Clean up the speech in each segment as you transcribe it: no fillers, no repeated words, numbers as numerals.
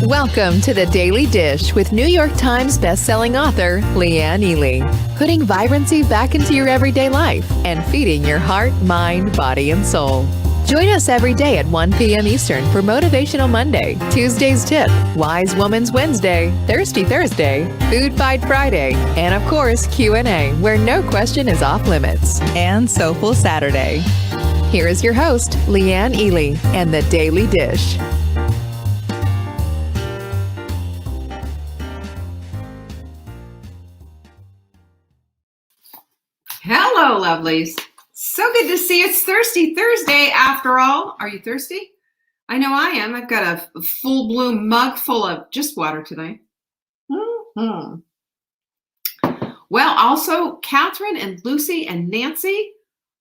Welcome to the Daily Dish with New York Times bestselling author Leanne Ely. Putting vibrancy back into your everyday life and feeding your heart, mind, body, and soul. Join us every day at 1 p.m. Eastern for Motivational Monday, Tuesday's Tip, Wise Woman's Wednesday, Thirsty Thursday, Food Fight Friday, and of course Q&A, where no question is off limits, and Soulful Saturday. Here is your host, Leanne Ely, and the Daily Dish. Hello, lovelies. So good to see you. It's Thirsty Thursday after all. Are you thirsty? I know I am. I've got a full bloom mug full of just water today. Well, also Catherine and Lucy and Nancy,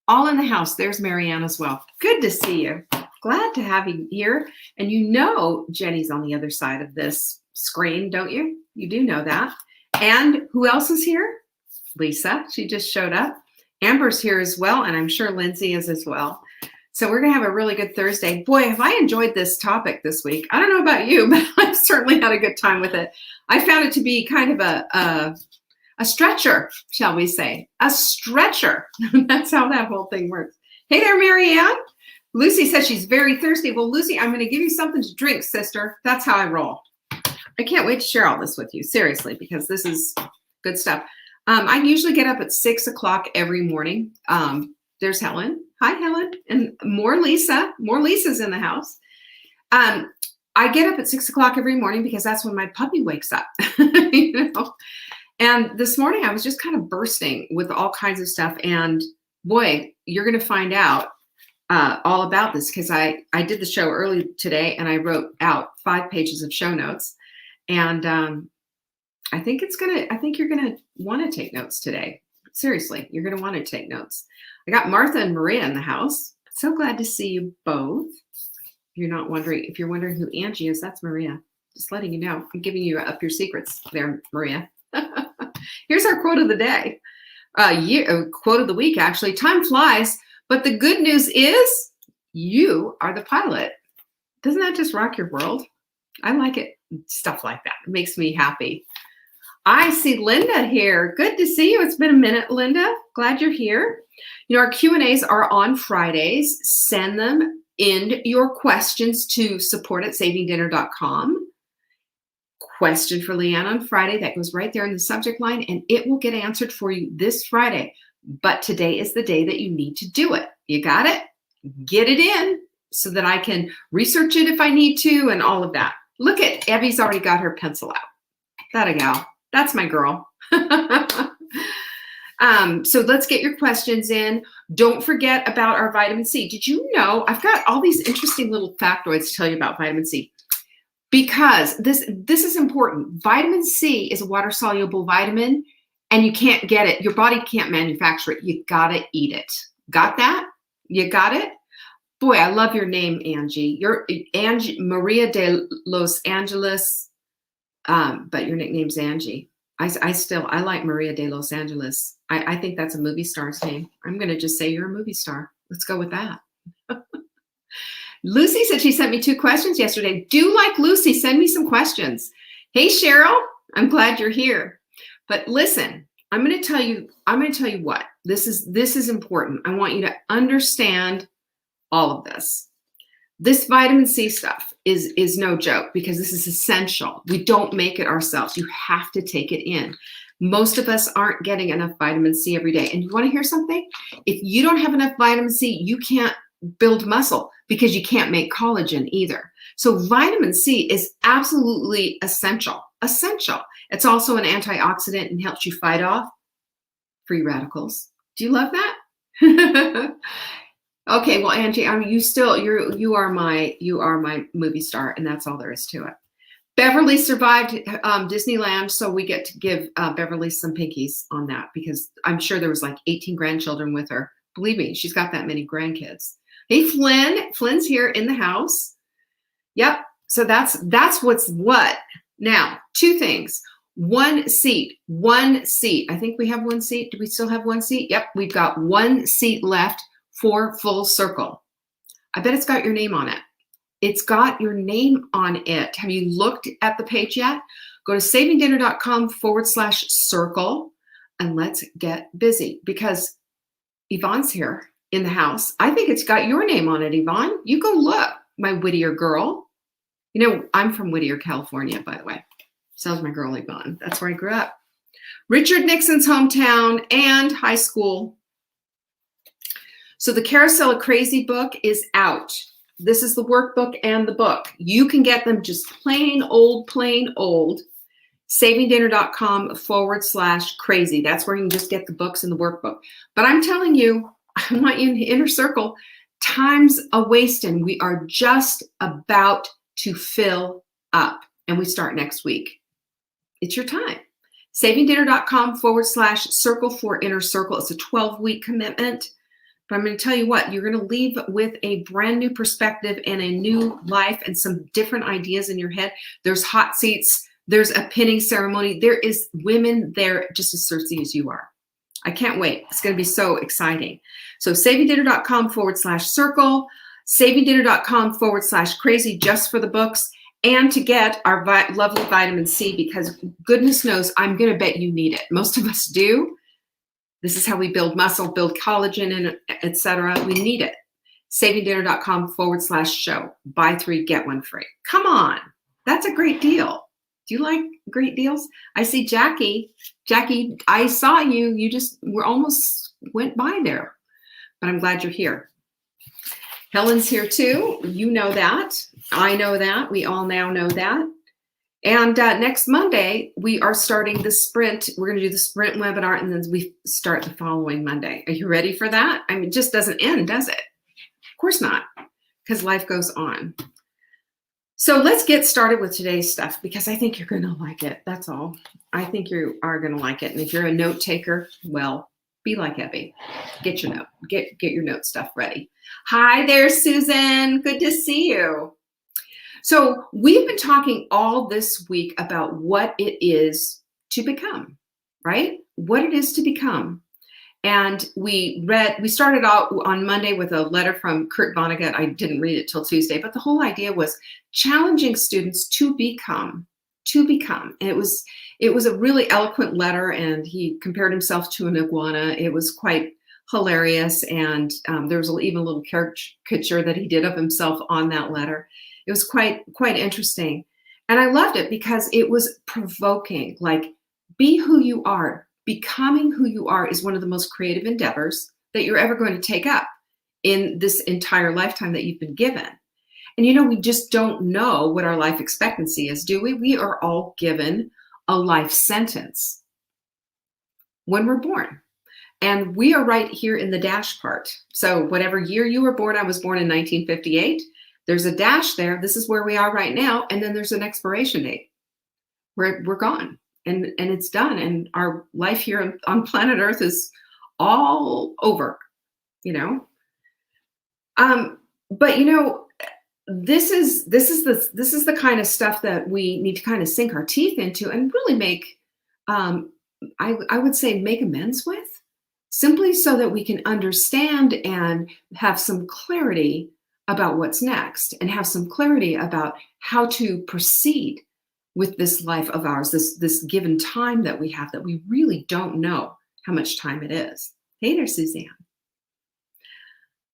all in the house. There's Marianne as well. Good to see you. Glad to have you here. And you know Jenny's on the other side of this screen, don't you? You do know that. And who else is here? Lisa, she just showed up. Amber's here as well, and I'm sure Lindsay is as well. So we're going to have a really good Thursday. Boy, have I enjoyed this topic this week. I don't know about you, but I've certainly had a good time with it. I found it to be kind of a stretcher, shall we say. A stretcher. That's how that whole thing works. Hey there, Marianne. Lucy says she's very thirsty. Well, Lucy, I'm going to give you something to drink, sister. That's how I roll. I can't wait to share all this with you, seriously, because this is good stuff. I usually get up at 6 o'clock every morning. There's Helen. Hi, Helen. And more Lisa. More Lisa's in the house. I get up at 6 o'clock every morning because that's when my puppy wakes up. You know? And this morning I was just kind of bursting with all kinds of stuff. And boy, you're going to find out all about this because I did the show early today and I wrote out 5 pages of show notes. And I think you're going to want to take notes today. Seriously, you're going to want to take notes. I got Martha and Maria in the house. So glad to see you both. If you're wondering who Angie is, that's Maria. Just letting you know. I'm giving you up your secrets there, Maria. Here's our quote of the day. Quote of the week, actually. Time flies, but the good news is you are the pilot. Doesn't that just rock your world? I like it. Stuff like that. It makes me happy. I see Linda here. Good to see you. It's been a minute, Linda. Glad you're here. You know, our Q&As are on Fridays. Send them in your questions to support@savingdinner.com. Question for Leanne on Friday. That goes right there in the subject line, and it will get answered for you this Friday. But today is the day that you need to do it. You got it? Get it in so that I can research it if I need to and all of that. Look at Evie's already got her pencil out. That a gal. That's my girl. So let's get your questions in. Don't forget about our vitamin C. Did you know I've got all these interesting little factoids to tell you about vitamin C? Because this is important. Vitamin C is a water-soluble vitamin, and you can't get it. Your body can't manufacture it. You got to eat it. Got that? You got it? Boy, I love your name, Angie. You're Angie Maria de Los Angeles. But your nickname's Angie. I like Maria de Los Angeles. I think that's a movie star's name. I'm going to just say you're a movie star. Let's go with that. Lucy said she sent me 2 questions yesterday. Do like Lucy, send me some questions. Hey, Cheryl, I'm glad you're here. But listen, I'm going to tell you what. This is important. I want you to understand all of this. This vitamin C stuff is no joke because this is essential. We don't make it ourselves. You have to take it in. Most of us aren't getting enough vitamin C every day. And you want to hear something? If you don't have enough vitamin C, you can't build muscle because you can't make collagen either. So vitamin C is absolutely essential. Essential. It's also an antioxidant and helps you fight off free radicals. Do you love that? Okay, well, Angie, you are my movie star, and that's all there is to it. Beverly survived Disneyland, so we get to give Beverly some pinkies on that because I'm sure there was like 18 grandchildren with her. Believe me, she's got that many grandkids. Hey, Flynn. Flynn's here in the house. Yep. So that's what's what. Now, 2 things. 1 seat. I think we have 1 seat. Do we still have 1 seat? Yep, we've got 1 seat left for Full Circle. I bet it's got your name on it. It's got your name on it. Have you looked at the page yet? Go to savingdinner.com/circle and let's get busy, because Yvonne's here in the house. I think it's got your name on it, Yvonne. You go look, my Whittier girl. You know, I'm from Whittier, California, by the way. So's my girl, Yvonne. That's where I grew up. Richard Nixon's hometown and high school. So the Carousel of Crazy book is out. This is the workbook and the book. You can get them just plain old, savingdinner.com/crazy. That's where you can just get the books and the workbook. But I'm telling you, I want you in the inner circle. Time's a-wasting. We are just about to fill up, and we start next week. It's your time. savingdinner.com/circle for inner circle. It's a 12-week commitment. But I'm going to tell you what, you're going to leave with a brand new perspective and a new life and some different ideas in your head. There's hot seats. There's a pinning ceremony. There is women there just as thirsty as you are. I can't wait. It's going to be so exciting. So savingdinner.com/circle, savingdinner.com/crazy just for the books, and to get our lovely vitamin C, because goodness knows I'm going to bet you need it. Most of us do. This is how we build muscle, build collagen, and etc. We need it. savingdinner.com/show. Buy 3, get 1 free. Come on. That's a great deal. Do you like great deals? I see Jackie. Jackie, I saw you. You just almost went by there. But I'm glad you're here. Helen's here too. You know that. I know that. We all now know that. And next Monday, we are starting the sprint. We're going to do the sprint webinar, and then we start the following Monday. Are you ready for that? I mean, it just doesn't end, does it? Of course not, because life goes on. So let's get started with today's stuff, because I think you're going to like it. That's all. I think you are going to like it. And if you're a note taker, well, be like Ebby. Get your note. Get your note stuff ready. Hi there, Susan. Good to see you. So we've been talking all this week about what it is to become, right? What it is to become. And we started out on Monday with a letter from Kurt Vonnegut. I didn't read it till Tuesday, but the whole idea was challenging students to become. And it was a really eloquent letter, and he compared himself to an iguana. It was quite hilarious. And there was even a little caricature that he did of himself on that letter. It was quite interesting. And I loved it because it was provoking, like, be who you are. Becoming who you are is one of the most creative endeavors that you're ever going to take up in this entire lifetime that you've been given. And you know, we just don't know what our life expectancy is, do we? We are all given a life sentence when we're born. And we are right here in the dash part. So whatever year you were born, I was born in 1958. There's a dash there. This is where we are right now. And then there's an expiration date where we're gone and it's done. And our life here on planet Earth is all over, you know. But you know, this is the kind of stuff that we need to kind of sink our teeth into and really make, I would say, make amends with, simply so that we can understand and have some clarity about what's next, and have some clarity about how to proceed with this life of ours, this given time that we have, that we really don't know how much time it is. Hey there, Suzanne.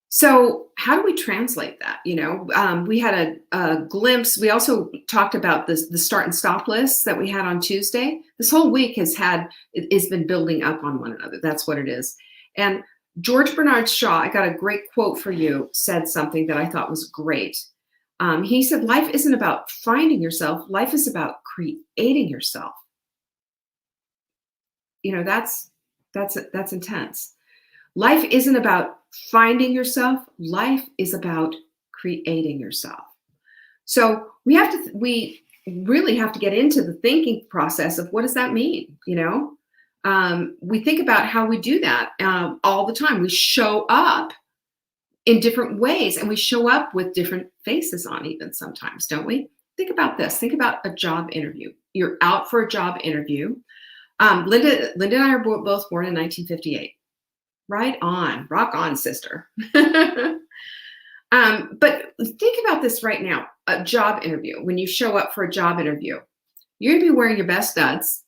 So how do we translate that? You know, we had a glimpse. We also talked about the start and stop lists that we had on Tuesday. This whole week has been building up on one another. That's what it is. And George Bernard Shaw, I got a great quote for you, said something that I thought was great. He said, life isn't about finding yourself. Life is about creating yourself. You know, that's intense. Life isn't about finding yourself. Life is about creating yourself. So we really have to get into the thinking process of what does that mean, you know? We think about how we do that all the time. We show up in different ways, and we show up with different faces on even sometimes, don't we? Think about this. Think about a job interview. You're out for a job interview. Linda and I are both born in 1958. Right on. Rock on, sister. But think about this right now, a job interview. When you show up for a job interview, you're going to be wearing your best studs,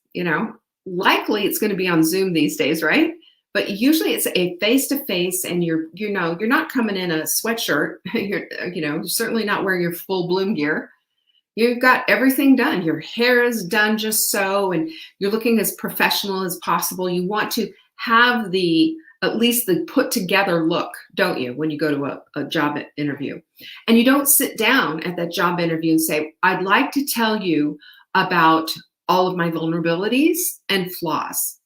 likely it's going to be on Zoom these days, right? But usually it's a face-to-face, and you're not coming in a sweatshirt. You're certainly not wearing your full Bloom gear. You've got everything done. Your hair is done just so, and you're looking as professional as possible. You want to have at least the put together look, don't you, when you go to a job interview? And you don't sit down at that job interview and say, I'd like to tell you about all of my vulnerabilities and flaws,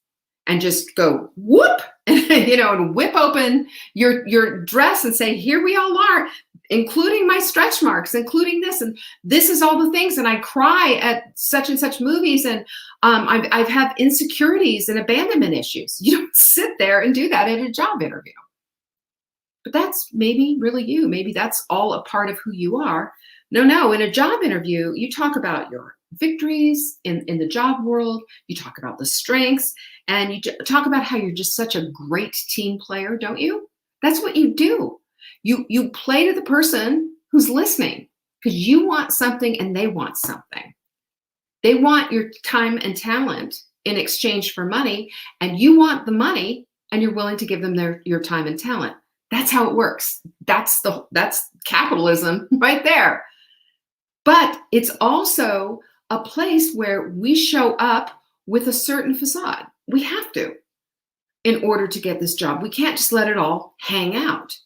and just go whoop, and whip open your dress and say, here we all are, including my stretch marks, including this, and this is all the things. And I cry at such and such movies, and I've had insecurities and abandonment issues. You don't sit there and do that at a job interview. But that's maybe really you. Maybe that's all a part of who you are. No, in a job interview, you talk about your victories in the job world. You talk about the strengths, and you talk about how you're just such a great team player, don't you? That's what you do. You play to the person who's listening, because you want something and they want something. They want your time and talent in exchange for money, and you want the money and you're willing to give them your time and talent. That's how it works. That's capitalism right there. But it's also a place where we show up with a certain facade. We have to, in order to get this job. We can't just let it all hang out.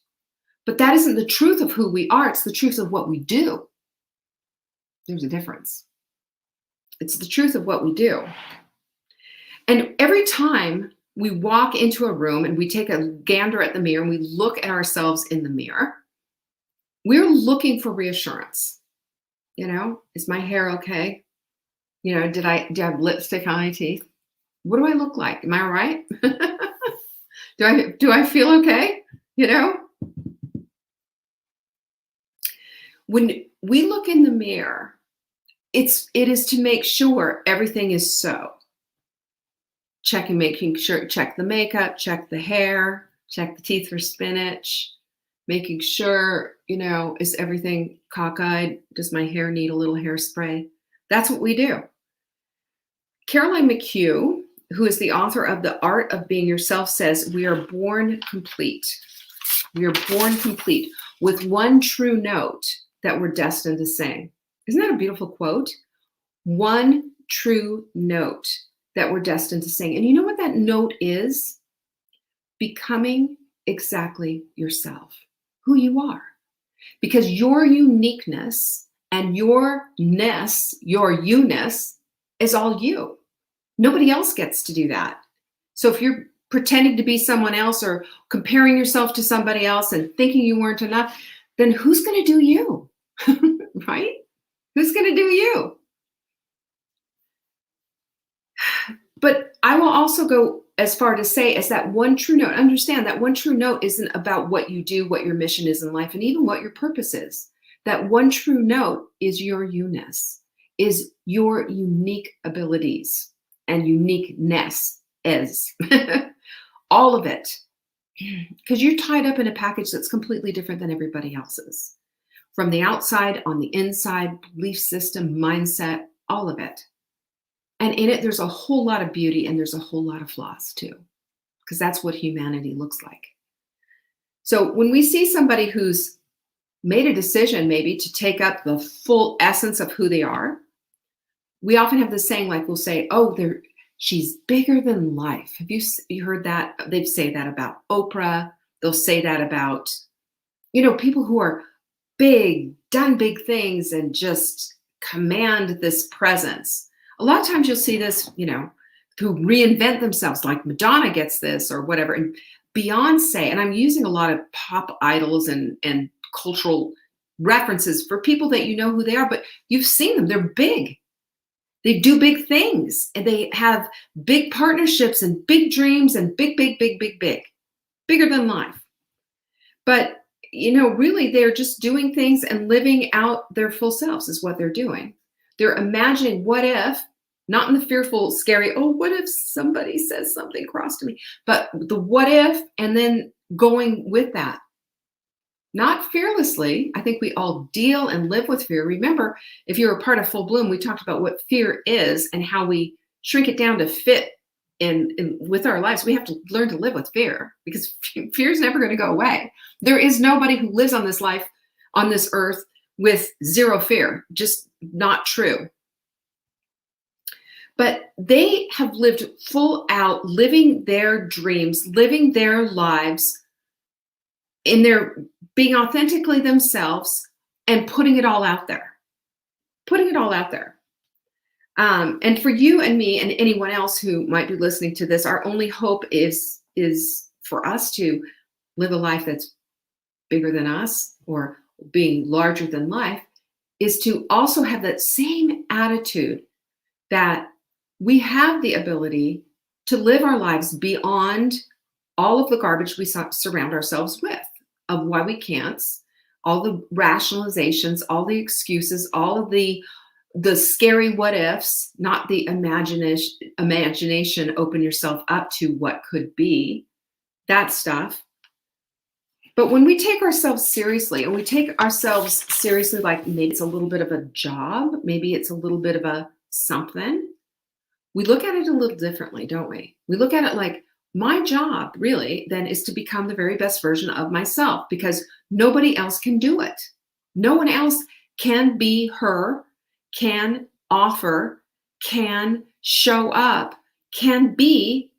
But that isn't the truth of who we are. It's the truth of what we do. There's a difference. It's the truth of what we do. And every time we walk into a room and we take a gander at the mirror and we look at ourselves in the mirror, we're looking for reassurance. Is my hair okay? Do I have lipstick on my teeth? What do I look like? Am I all right? Do I feel okay? When we look in the mirror, it is to make sure everything is so. Making sure, check the makeup, check the hair, check the teeth for spinach, making sure, is everything cockeyed? Does my hair need a little hairspray? That's what we do. Caroline McHugh, who is the author of The Art of Being Yourself, says we are born complete. We are born complete with one true note that we're destined to sing. Isn't that a beautiful quote? One true note that we're destined to sing. And you know what that note is? Becoming exactly yourself, who you are. Because your uniqueness and your you-ness is all you. Nobody else gets to do that. So if you're pretending to be someone else or comparing yourself to somebody else and thinking you weren't enough, then who's going to do you? Right? Who's going to do you? But I will also go as far to say as that one true note. Understand that one true note isn't about what you do, what your mission is in life, and even what your purpose is. That one true note is your you-ness, is your unique abilities and uniqueness is. All of it. Because you're tied up in a package that's completely different than everybody else's. From the outside, on the inside, belief system, mindset, all of it. And in it, there's a whole lot of beauty and there's a whole lot of flaws too, because that's what humanity looks like. So when we see somebody who's made a decision maybe to take up the full essence of who they are, we often have this saying, like we'll say, oh, she's bigger than life. Have you heard that? They say that about Oprah. They'll say that about, people who are big, done big things and just command this presence. A lot of times you'll see this, who reinvent themselves, like Madonna gets this or whatever. And Beyonce, and I'm using a lot of pop idols and cultural references for people that you know who they are, but you've seen them. They're big. They do big things and they have big partnerships and big dreams and big, bigger than life. But, really they're just doing things and living out their full selves is what they're doing. They're imagining what if, not in the fearful, scary, oh, what if somebody says something cross to me, but the what if, and then going with that. not fearlessly. I think we all deal and live with fear. Remember, if you're a part of Full Bloom, we talked about what fear is and how we shrink it down to fit in with our lives. We have to learn to live with fear because fear is never going to go away. There is nobody who lives on this life, on this earth, with zero fear. Just not true. But they have lived full out, living their dreams, living their lives in their being authentically themselves and putting it all out there. Putting it all out there. And for you and me and anyone else who might be listening to this, our only hope is for us to live a life that's bigger than us or being larger than life, is to also have that same attitude that we have the ability to live our lives beyond all of the garbage we surround ourselves with, of why we can't, all the rationalizations, all the excuses, all of the scary what ifs, not the imagination, open yourself up to what could be, that stuff. But when we take ourselves seriously, and we take ourselves seriously, like maybe it's a little bit of a job, maybe it's a little bit of a something, we look at it a little differently, don't we? We look at it like, my job really then is to become the very best version of myself, because nobody else can do it. No one else can be her, can offer, can show up, can be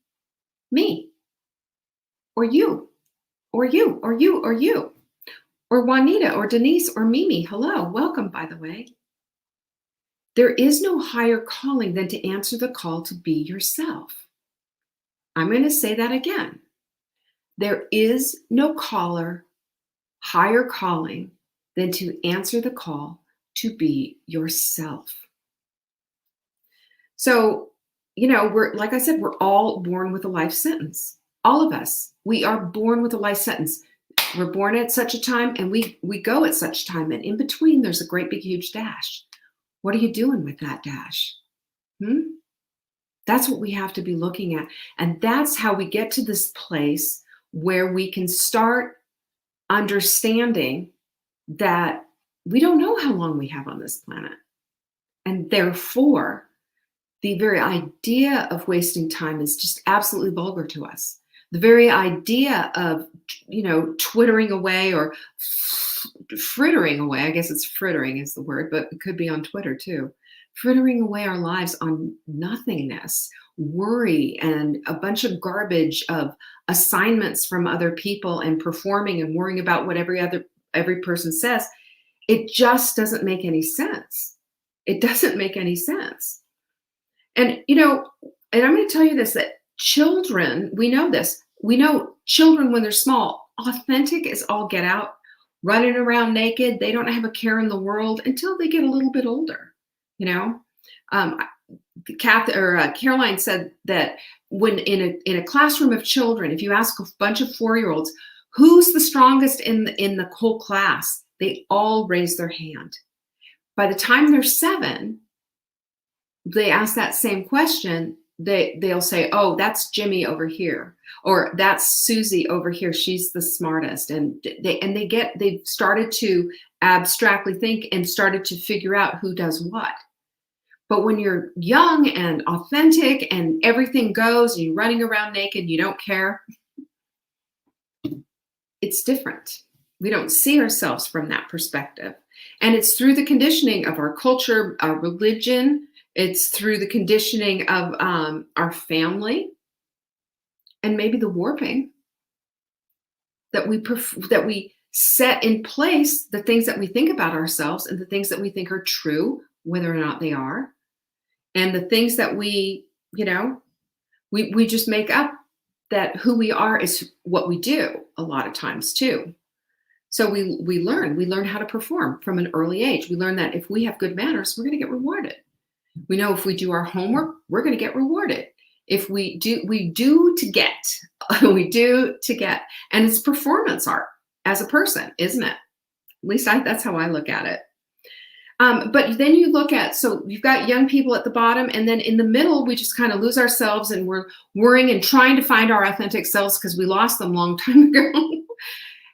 me, or you, or you, or you, or you, or Juanita, or Denise, or Mimi. Hello, welcome, by the way. There is no higher calling than to answer the call to be yourself. I'm going to say that again. There is no higher calling than to answer the call to be yourself. So, like I said, we're all born with a life sentence. All of us, we are born with a life sentence. We're born at such a time and we go at such time. And in between, there's a great big huge dash. What are you doing with that dash? That's what we have to be looking at. And that's how we get to this place where we can start understanding that we don't know how long we have on this planet. And therefore, the very idea of wasting time is just absolutely vulgar to us. The very idea of, twittering away or frittering away, I guess it's frittering is the word, but it could be on Twitter too. Frittering away our lives on nothingness, worry, and a bunch of garbage of assignments from other people and performing and worrying about what every person says. It just doesn't make any sense. It doesn't make any sense. And, and I'm going to tell you this, that children, we know this. We know children when they're small, authentic as all get out, running around naked. They don't have a care in the world until they get a little bit older. Caroline said that when in a classroom of children, if you ask a bunch of 4-year-olds, who's the strongest in the whole class, they all raise their hand. By the time they're 7, they ask that same question. They'll say, oh, that's Jimmy over here, or that's Susie over here. She's the smartest. And they've started to abstractly think and started to figure out who does what. But when you're young and authentic and everything goes and you're running around naked, you don't care, it's different. We don't see ourselves from that perspective. And it's through the conditioning of our culture, our religion. It's through the conditioning of our family, and maybe the warping that we set in place the things that we think about ourselves and the things that we think are true, whether or not they are, and the things that we just make up that who we are is what we do a lot of times too. So we learn how to perform from an early age. We learn that if we have good manners, we're going to get rewarded. We know if we do our homework, we're going to get rewarded. If we do to get, we do to get. And it's performance art as a person, isn't it? At least that's how I look at it. But then you look at, so you've got young people at the bottom, and then in the middle, we just kind of lose ourselves and we're worrying and trying to find our authentic selves because we lost them a long time ago.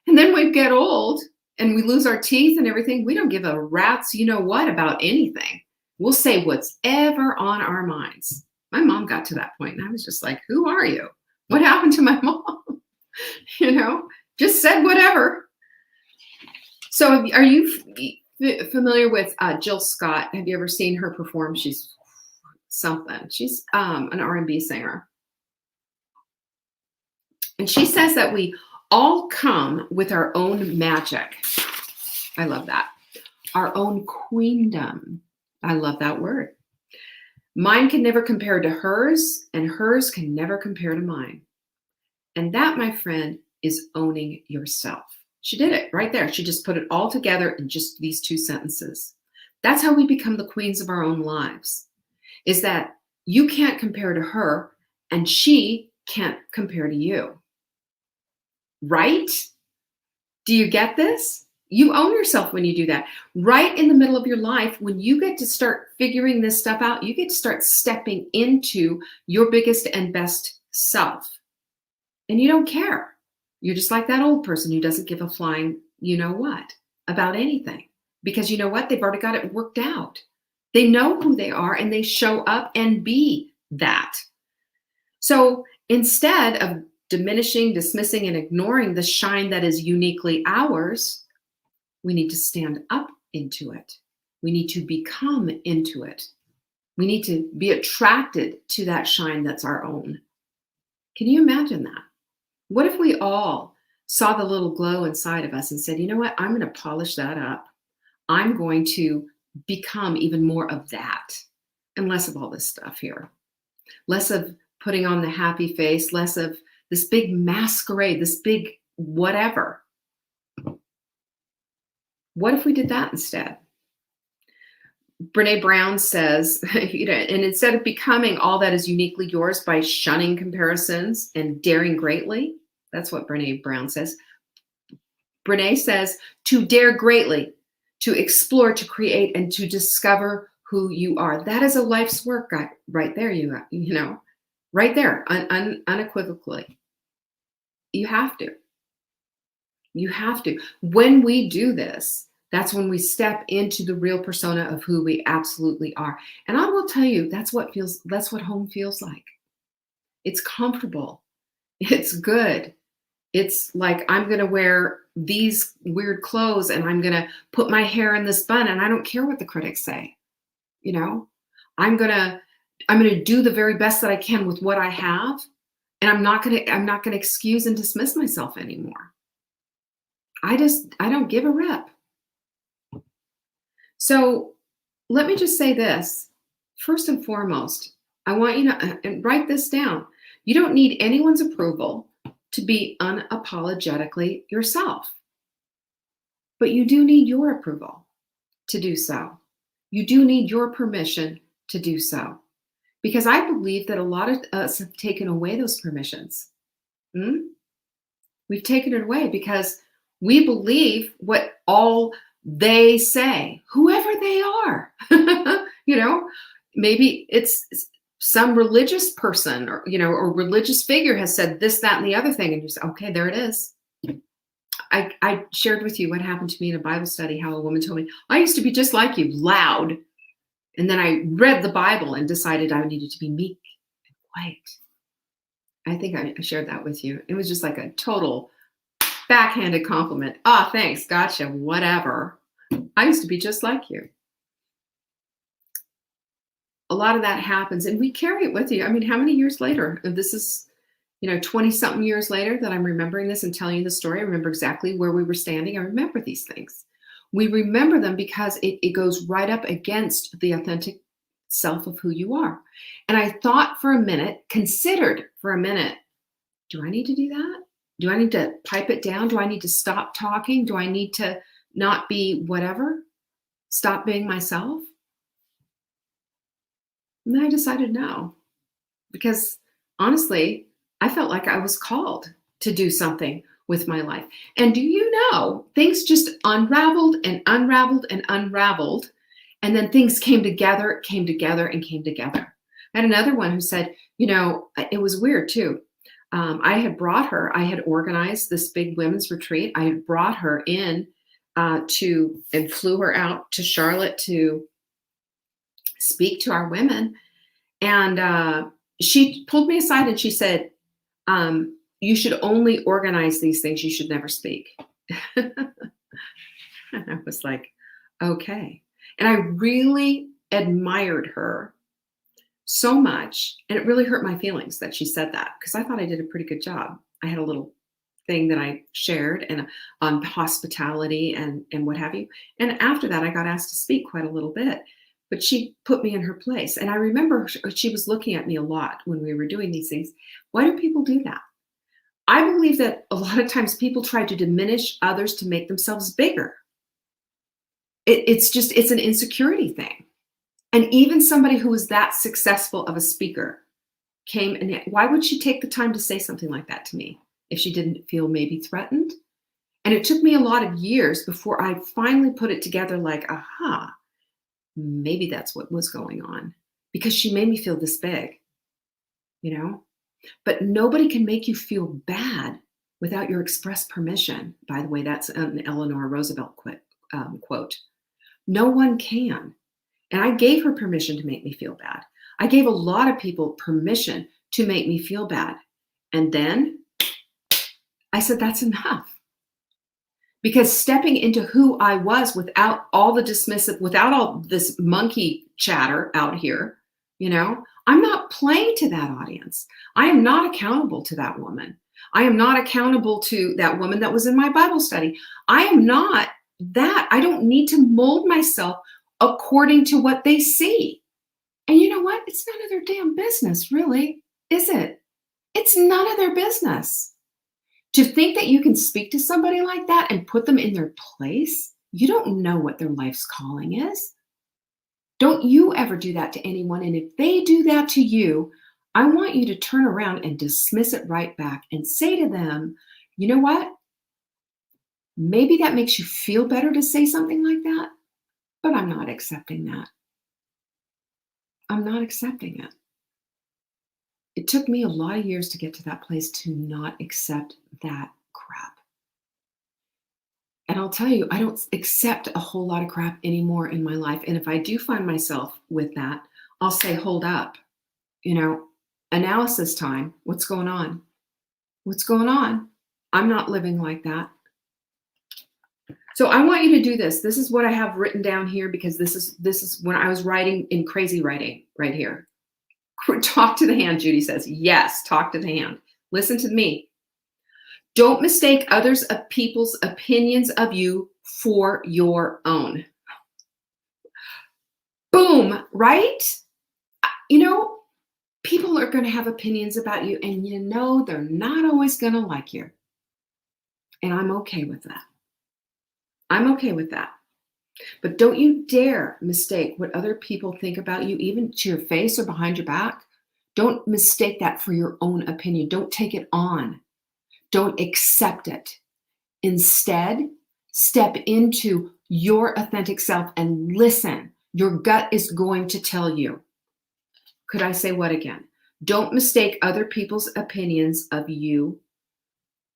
And then we get old and we lose our teeth and everything, we don't give a rat's you know what about anything. We'll say what's ever on our minds. My mom got to that point and I was just like, who are you? What happened to my mom? Just said whatever. So are you familiar with Jill Scott? Have you ever seen her perform? She's something. She's an R&B singer. And she says that we all come with our own magic. I love that. Our own queendom. I love that word. Mine can never compare to hers, and hers can never compare to mine. And that, my friend, is owning yourself. She did it right there. She just put it all together in just these 2 sentences. That's how we become the queens of our own lives, is that you can't compare to her and she can't compare to you. Right? Do you get this? You own yourself when you do that. Right in the middle of your life, when you get to start figuring this stuff out, you get to start stepping into your biggest and best self. And you don't care. You're just like that old person who doesn't give a flying you know what about anything. Because you know what? They've already got it worked out. They know who they are and they show up and be that. So instead of diminishing, dismissing, and ignoring the shine that is uniquely ours, we need to stand up into it. We need to become into it. We need to be attracted to that shine that's our own. Can you imagine that? What if we all saw the little glow inside of us and said, you know what, I'm going to polish that up. I'm going to become even more of that and less of all this stuff here. Less of putting on the happy face, less of this big masquerade, this big whatever. What if we did that instead? Brene Brown says, and instead of becoming all that is uniquely yours by shunning comparisons and daring greatly, that's what Brene Brown says. Brene says to dare greatly, to explore, to create, and to discover who you are. That is a life's work right there, you know, right there, unequivocally. You have to. You have to. When we do this, that's when we step into the real persona of who we absolutely are. And I will tell you, that's what home feels like. It's comfortable. It's good. It's like, I'm going to wear these weird clothes and I'm going to put my hair in this bun and I don't care what the critics say. You know, I'm going to do the very best that I can with what I have. And I'm not going to excuse and dismiss myself anymore. I don't give a rip. So let me just say this. First and foremost, I want you to write this down. You don't need anyone's approval to be unapologetically yourself. But you do need your approval to do so. You do need your permission to do so. Because I believe that a lot of us have taken away those permissions. We've taken it away because we believe what all they say, whoever they are. You know, maybe it's some religious person or, you know, or religious figure has said this, that, and the other thing. And you say, okay, there it is. I shared with you what happened to me in a Bible study, how a woman told me, I used to be just like you, loud. And then I read the Bible and decided I needed to be meek and quiet. I think I shared that with you. It was just like a total backhanded compliment. Ah, thanks. Gotcha. Whatever. I used to be just like you. A lot of that happens and we carry it with you. I mean, how many years later? This is, 20 something years later that I'm remembering this and telling you the story. I remember exactly where we were standing. I remember these things. We remember them because it goes right up against the authentic self of who you are. And I thought for a minute, considered for a minute, do I need to do that? Do I need to pipe it down? Do I need to stop talking? Do I need to not be whatever? Stop being myself? And then I decided no, because honestly, I felt like I was called to do something with my life. And do you know, things just unraveled and unraveled and unraveled. And then things came together and came together. I had another one who said, it was weird too. I had organized this big women's retreat. I had brought her in and flew her out to Charlotte to speak to our women. And she pulled me aside and she said, you should only organize these things. You should never speak. And I was like, okay. And I really admired her so much. And it really hurt my feelings that she said that, because I thought I did a pretty good job. I had a little thing that I shared and on hospitality and what have you. And after that, I got asked to speak quite a little bit, but she put me in her place. And I remember she was looking at me a lot when we were doing these things. Why do people do that? I believe that a lot of times people try to diminish others to make themselves bigger. It's an insecurity thing. And even somebody who is that successful of a speaker came, and why would she take the time to say something like that to me if she didn't feel maybe threatened? And it took me a lot of years before I finally put it together like, aha, maybe that's what was going on, because she made me feel this big, you know? But nobody can make you feel bad without your express permission. By the way, that's an Eleanor Roosevelt quote. No one can. And I gave her permission to make me feel bad. I gave a lot of people permission to make me feel bad. And then I said, that's enough. Because stepping into who I was without all the dismissive, without all this monkey chatter out here, you know, I'm not playing to that audience. I am not accountable to that woman. I am not accountable to that woman that was in my Bible study. I am not that. I don't need to mold myself according to what they see. And you know what? It's none of their damn business, really, is it? It's none of their business. To think that you can speak to somebody like that and put them in their place, you don't know what their life's calling is. Don't you ever do that to anyone. And if they do that to you, I want you to turn around and dismiss it right back and say to them, you know what? Maybe that makes you feel better to say something like that, but I'm not accepting that. I'm not accepting it. It took me a lot of years to get to that place to not accept that crap. And I'll tell you, I don't accept a whole lot of crap anymore in my life. And if I do find myself with that, I'll say, hold up, you know, analysis time. What's going on? What's going on? I'm not living like that. So I want you to do this. This is what I have written down here, because this is when I was writing in crazy writing right here. Talk to the hand, Judy says. Yes, talk to the hand. Listen to me. Don't mistake others of people's opinions of you for your own. Boom, right? You know, people are going to have opinions about you, and you know they're not always going to like you. And I'm okay with that. I'm okay with that. But don't you dare mistake what other people think about you, even to your face or behind your back. Don't mistake that for your own opinion. Don't take it on. Don't accept it. Instead, step into your authentic self and listen. Your gut is going to tell you. Could I say what again? Don't mistake other people's opinions of you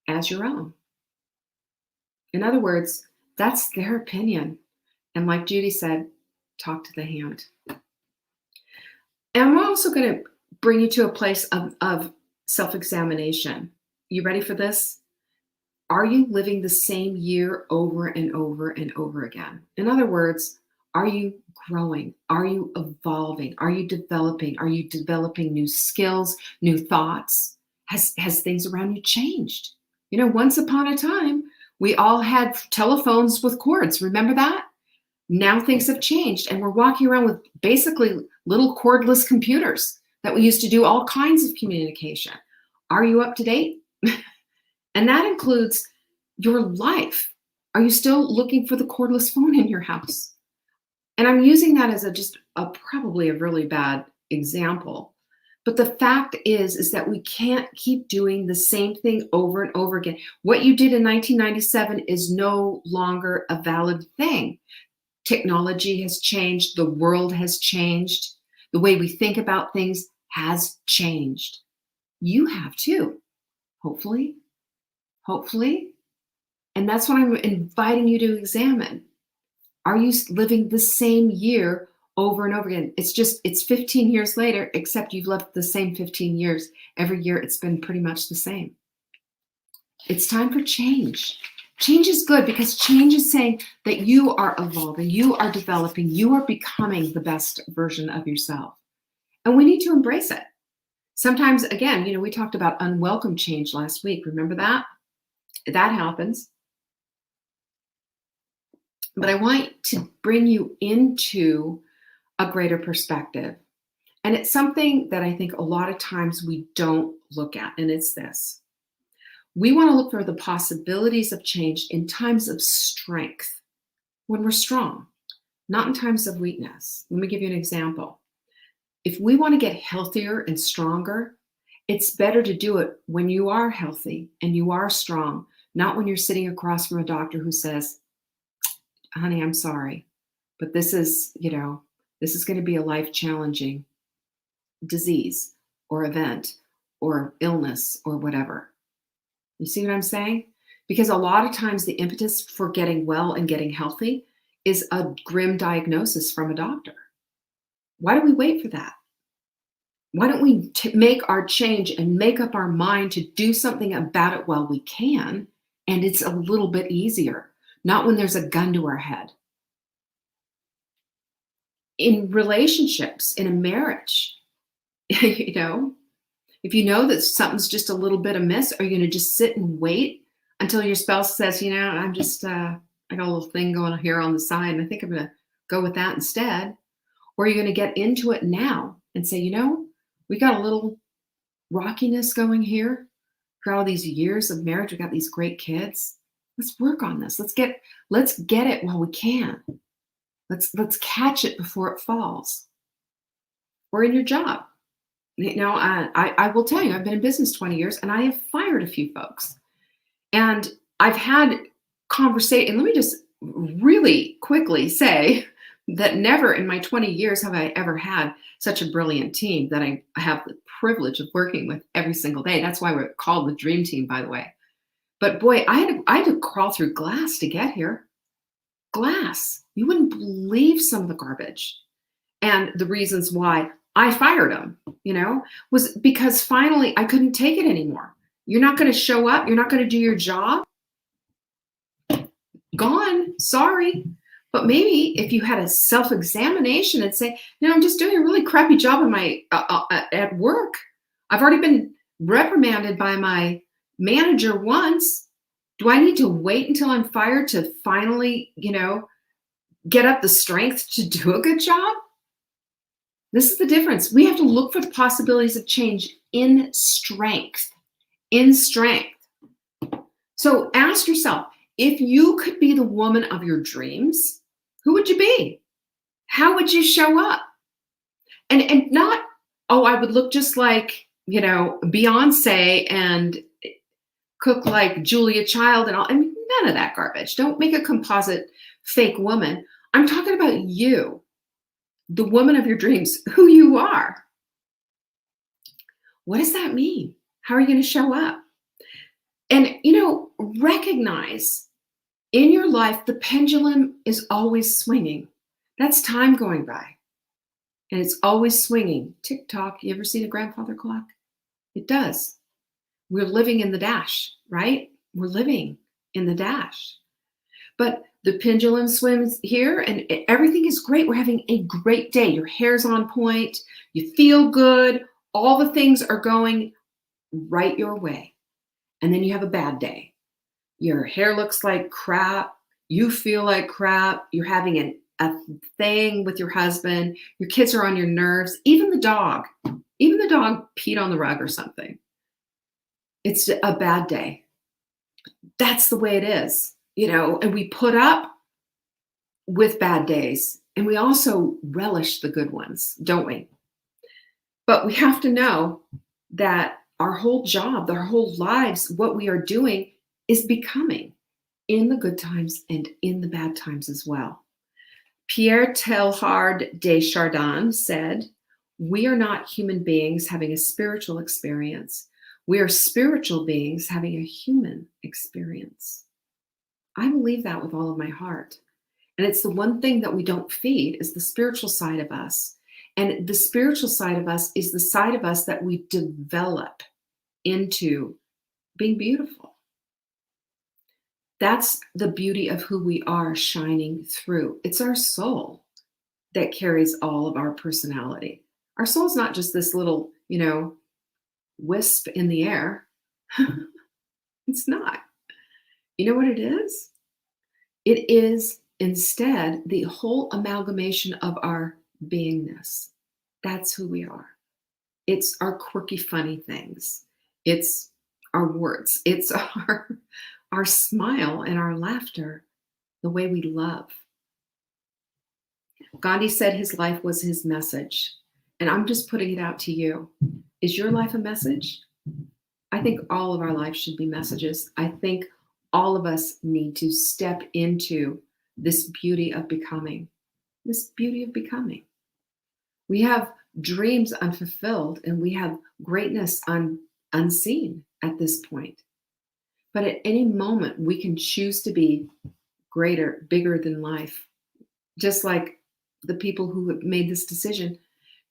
as your own. In other words, that's their opinion. And like Judy said, talk to the hand. And I'm also going to bring you to a place of self-examination. You ready for this? Are you living the same year over and over and over again? In other words, are you growing? Are you evolving? Are you developing? Are you developing new skills, new thoughts? Has things around you changed? You know, once upon a time, we all had telephones with cords. Remember that? Now things have changed, and we're walking around with basically little cordless computers that we used to do all kinds of communication. Are you up to date? And that includes your life. Are you still looking for the cordless phone in your house? And I'm using that as probably a really bad example. But the fact is that we can't keep doing the same thing over and over again. What you did in 1997 is no longer a valid thing. Technology has changed. The world has changed. The way we think about things has changed. You have too. Hopefully. And that's what I'm inviting you to examine. Are you living the same year over and over again? It's 15 years later, except you've lived the same 15 years. Every year it's been pretty much the same. It's time for change. Change is good because change is saying that you are evolving, you are developing, you are becoming the best version of yourself. And we need to embrace it. Sometimes, again, we talked about unwelcome change last week. Remember that? That happens. But I want to bring you into a greater perspective. And it's something that I think a lot of times we don't look at, and it's this. We want to look for the possibilities of change in times of strength, when we're strong, not in times of weakness. Let me give you an example. If we want to get healthier and stronger, it's better to do it when you are healthy and you are strong, not when you're sitting across from a doctor who says, honey, I'm sorry, but this is going to be a life-challenging disease or event or illness or whatever. You see what I'm saying? Because a lot of times the impetus for getting well and getting healthy is a grim diagnosis from a doctor. Why do we wait for that? Why don't we make our change and make up our mind to do something about it while we can, and it's a little bit easier, not when there's a gun to our head. In relationships, in a marriage, if you know that something's just a little bit amiss, are you going to just sit and wait until your spouse says, I'm just, I got a little thing going here on the side, and I think I'm going to go with that instead? Or are you going to get into it now and say, we got a little rockiness going here for all these years of marriage. We got these great kids. Let's work on this. Let's get it while we can. Let's catch it before it falls. Or in your job. I will tell you, I've been in business 20 years and I have fired a few folks. And I've had conversation, and let me just really quickly say that never in my 20 years have I ever had such a brilliant team that I have the privilege of working with every single day. That's why we're called the Dream Team, by the way. But boy, I had to crawl through glass to get here. Glass. You wouldn't believe some of the garbage. And the reasons why I fired them, was because finally I couldn't take it anymore. You're not going to show up. You're not going to do your job. Gone. Sorry. But maybe if you had a self-examination and say, I'm just doing a really crappy job in my at work. I've already been reprimanded by my manager once. Do I need to wait until I'm fired to finally, get up the strength to do a good job? This is the difference. We have to look for the possibilities of change in strength. In strength. So ask yourself, if you could be the woman of your dreams, who would you be? How would you show up? And not, I would look just like, Beyonce and cook like Julia Child and all. I mean, none of that garbage. Don't make a composite fake woman. I'm talking about you, the woman of your dreams, who you are. What does that mean? How are you going to show up? And, recognize in your life, the pendulum is always swinging. That's time going by. And it's always swinging. Tick tock. You ever seen a grandfather clock? It does. We're living in the dash, right? We're living in the dash. But the pendulum swims here and everything is great. We're having a great day. Your hair's on point. You feel good. All the things are going right your way. And then you have a bad day. Your hair looks like crap. You feel like crap. You're having a thing with your husband. Your kids are on your nerves. Even the dog peed on the rug or something. It's a bad day. That's the way it is, and we put up with bad days and we also relish the good ones, don't we? But we have to know that our whole job, our whole lives, what we are doing is becoming in the good times and in the bad times as well. Pierre Teilhard de Chardin said, "We are not human beings having a spiritual experience. We are spiritual beings having a human experience." I believe that with all of my heart. And it's the one thing that we don't feed is the spiritual side of us. And the spiritual side of us is the side of us that we develop into being beautiful. That's the beauty of who we are shining through. It's our soul that carries all of our personality. Our soul's not just this little, wisp in the air. It's not. You know what it is? It is instead the whole amalgamation of our beingness. That's who we are. It's our quirky, funny things. It's our words. It's our smile and our laughter, the way we love. Gandhi said his life was his message. And I'm just putting it out to you. Is your life a message? I think all of our lives should be messages. I think all of us need to step into this beauty of becoming. This beauty of becoming. We have dreams unfulfilled and we have greatness unseen at this point. But at any moment, we can choose to be greater, bigger than life. Just like the people who have made this decision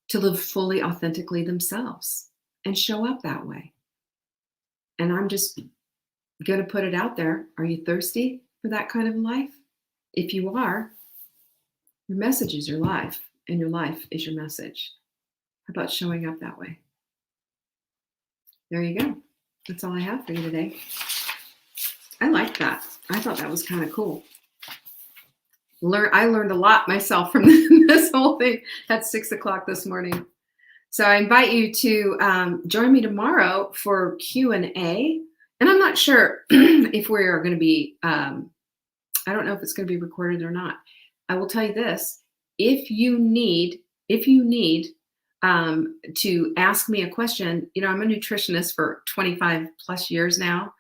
to live fully, authentically themselves and show up that way. And I'm just going to put it out there. Are you thirsty for that kind of life? If you are, your message is your life, and your life is your message. How about showing up that way? There you go. That's all I have for you today. I like that. I thought that was kind of cool. I learned a lot myself from this whole thing at 6 o'clock this morning. So I invite you to join me tomorrow for Q&A. And I'm not sure if we are going to be, I don't know if it's going to be recorded or not. I will tell you this. If you need to ask me a question, I'm a nutritionist for 25 plus years now.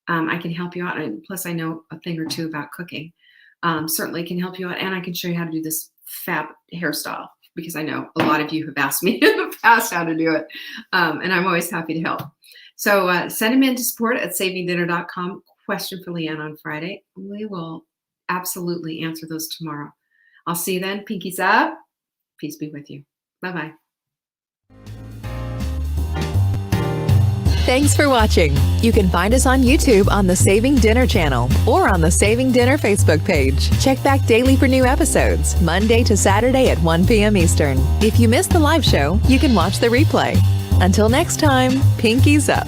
I can help you out. And plus I know a thing or two about cooking. Certainly can help you out. And I can show you how to do this fab hairstyle because I know a lot of you have asked me in the past how to do it. And I'm always happy to help. So send them in to support@savingdinner.com. Question for Leanne on Friday. We will absolutely answer those tomorrow. I'll see you then. Pinkies up. Peace be with you. Bye-bye. Thanks for watching. You can find us on YouTube on the Saving Dinner channel or on the Saving Dinner Facebook page. Check back daily for new episodes, Monday to Saturday at 1 p.m. Eastern. If you missed the live show, you can watch the replay. Until next time, pinkies up.